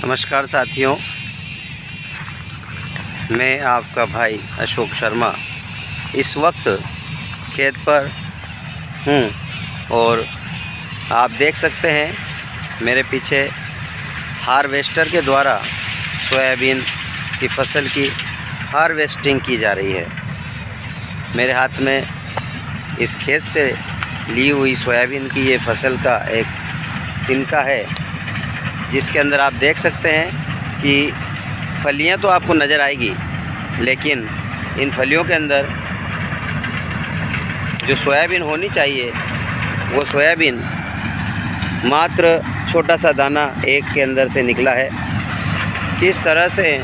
नमस्कार साथियों, मैं आपका भाई अशोक शर्मा इस वक्त खेत पर हूँ और आप देख सकते हैं मेरे पीछे हार्वेस्टर के द्वारा सोयाबीन की फसल की हार्वेस्टिंग की जा रही है। मेरे हाथ में इस खेत से ली हुई सोयाबीन की ये फसल का एक तिनका है, जिसके अंदर आप देख सकते हैं कि फलियां तो आपको नज़र आएगी, लेकिन इन फलियों के अंदर जो सोयाबीन होनी चाहिए वो सोयाबीन मात्र छोटा सा दाना एक के अंदर से निकला है। किस तरह से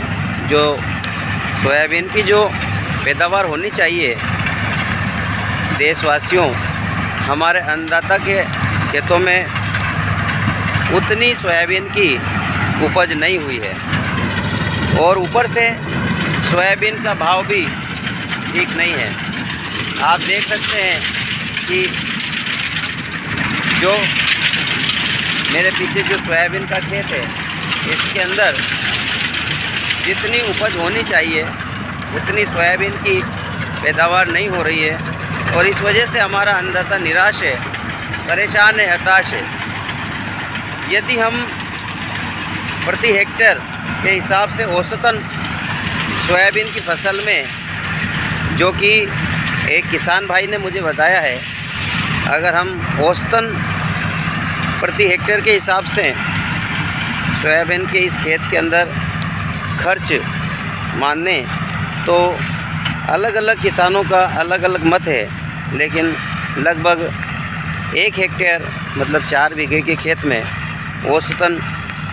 जो सोयाबीन की जो पैदावार होनी चाहिए देशवासियों, हमारे अन्नदाता के खेतों में उतनी सोयाबीन की उपज नहीं हुई है और ऊपर से सोयाबीन का भाव भी ठीक नहीं है। आप देख सकते हैं कि जो मेरे पीछे जो सोयाबीन का खेत है, इसके अंदर जितनी उपज होनी चाहिए उतनी सोयाबीन की पैदावार नहीं हो रही है और इस वजह से हमारा अन्नदाता निराश है, परेशान है, हताश है। यदि हम प्रति हेक्टेयर के हिसाब से औसतन सोयाबीन की फसल में, जो कि एक किसान भाई ने मुझे बताया है, अगर हम औसतन प्रति हेक्टेयर के हिसाब से सोयाबीन के इस खेत के अंदर खर्च माने तो अलग अलग किसानों का अलग अलग मत है, लेकिन लगभग 1 हेक्टेयर मतलब 4 बीघे के खेत में औसतन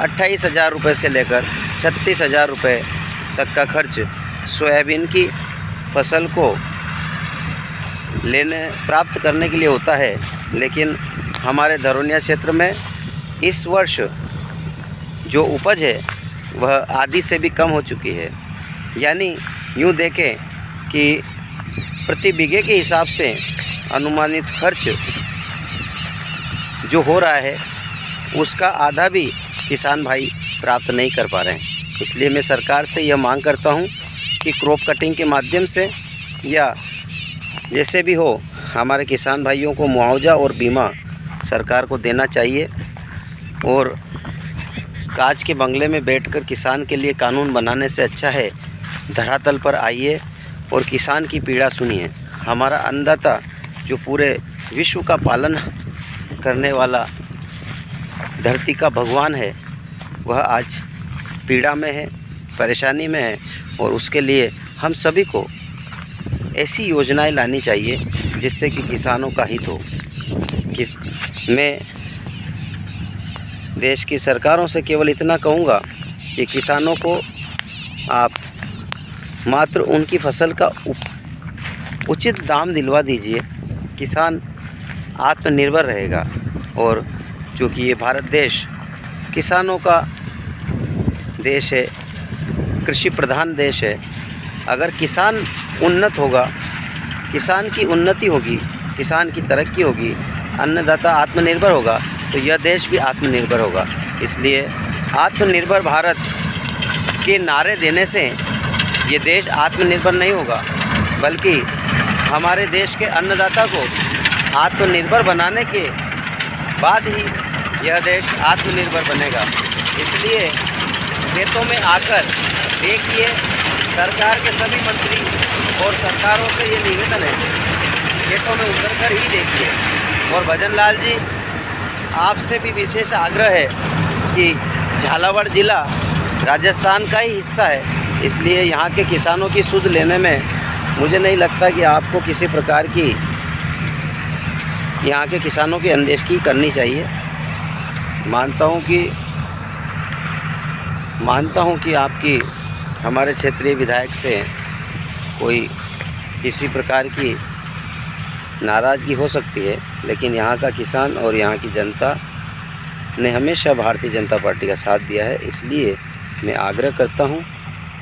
28,000 रुपये से लेकर 36,000 रुपये तक का खर्च सोयाबीन की फसल को प्राप्त करने के लिए होता है। लेकिन हमारे धरोनिया क्षेत्र में इस वर्ष जो उपज है वह आधी से भी कम हो चुकी है। यानी यूँ देखें कि प्रति बीघे के हिसाब से अनुमानित खर्च जो हो रहा है उसका आधा भी किसान भाई प्राप्त नहीं कर पा रहे हैं। इसलिए मैं सरकार से यह मांग करता हूं कि क्रॉप कटिंग के माध्यम से या जैसे भी हो हमारे किसान भाइयों को मुआवजा और बीमा सरकार को देना चाहिए और कांच के बंगले में बैठकर किसान के लिए कानून बनाने से अच्छा है धरातल पर आइए और किसान की पीड़ा सुनिए। हमारा अन्नदाता जो पूरे विश्व का पालन करने वाला धरती का भगवान है, वह आज पीड़ा में है, परेशानी में है और उसके लिए हम सभी को ऐसी योजनाएं लानी चाहिए जिससे कि किसानों का हित हो। मैं देश की सरकारों से केवल इतना कहूँगा कि किसानों को आप मात्र उनकी फसल का उचित दाम दिलवा दीजिए, किसान आत्मनिर्भर रहेगा। और क्योंकि ये भारत देश किसानों का देश है, कृषि प्रधान देश है, अगर किसान उन्नत होगा, किसान की उन्नति होगी, किसान की तरक्की होगी, अन्नदाता आत्मनिर्भर होगा तो यह देश भी आत्मनिर्भर होगा। इसलिए आत्मनिर्भर भारत के नारे देने से ये देश आत्मनिर्भर नहीं होगा, बल्कि हमारे देश के अन्नदाता को आत्मनिर्भर बनाने के बाद ही यह देश आत्मनिर्भर बनेगा। इसलिए खेतों में आकर देखिए, सरकार के सभी मंत्री और सरकारों से ये निवेदन है, खेतों में उतर कर ही देखिए। और भजन लाल जी, आपसे भी विशेष आग्रह है कि झालावाड़ ज़िला राजस्थान का ही हिस्सा है, इसलिए यहाँ के किसानों की सुध लेने में मुझे नहीं लगता कि आपको किसी प्रकार की यहाँ के किसानों की अनदेखी करनी चाहिए। मानता हूँ कि आपकी हमारे क्षेत्रीय विधायक से कोई किसी प्रकार की नाराज़गी हो सकती है, लेकिन यहाँ का किसान और यहाँ की जनता ने हमेशा भारतीय जनता पार्टी का साथ दिया है। इसलिए मैं आग्रह करता हूँ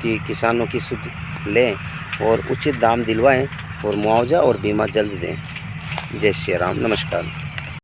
कि किसानों की सुध लें और उचित दाम दिलवाएं और मुआवजा और बीमा जल्द दें। जय श्री राम, नमस्कार।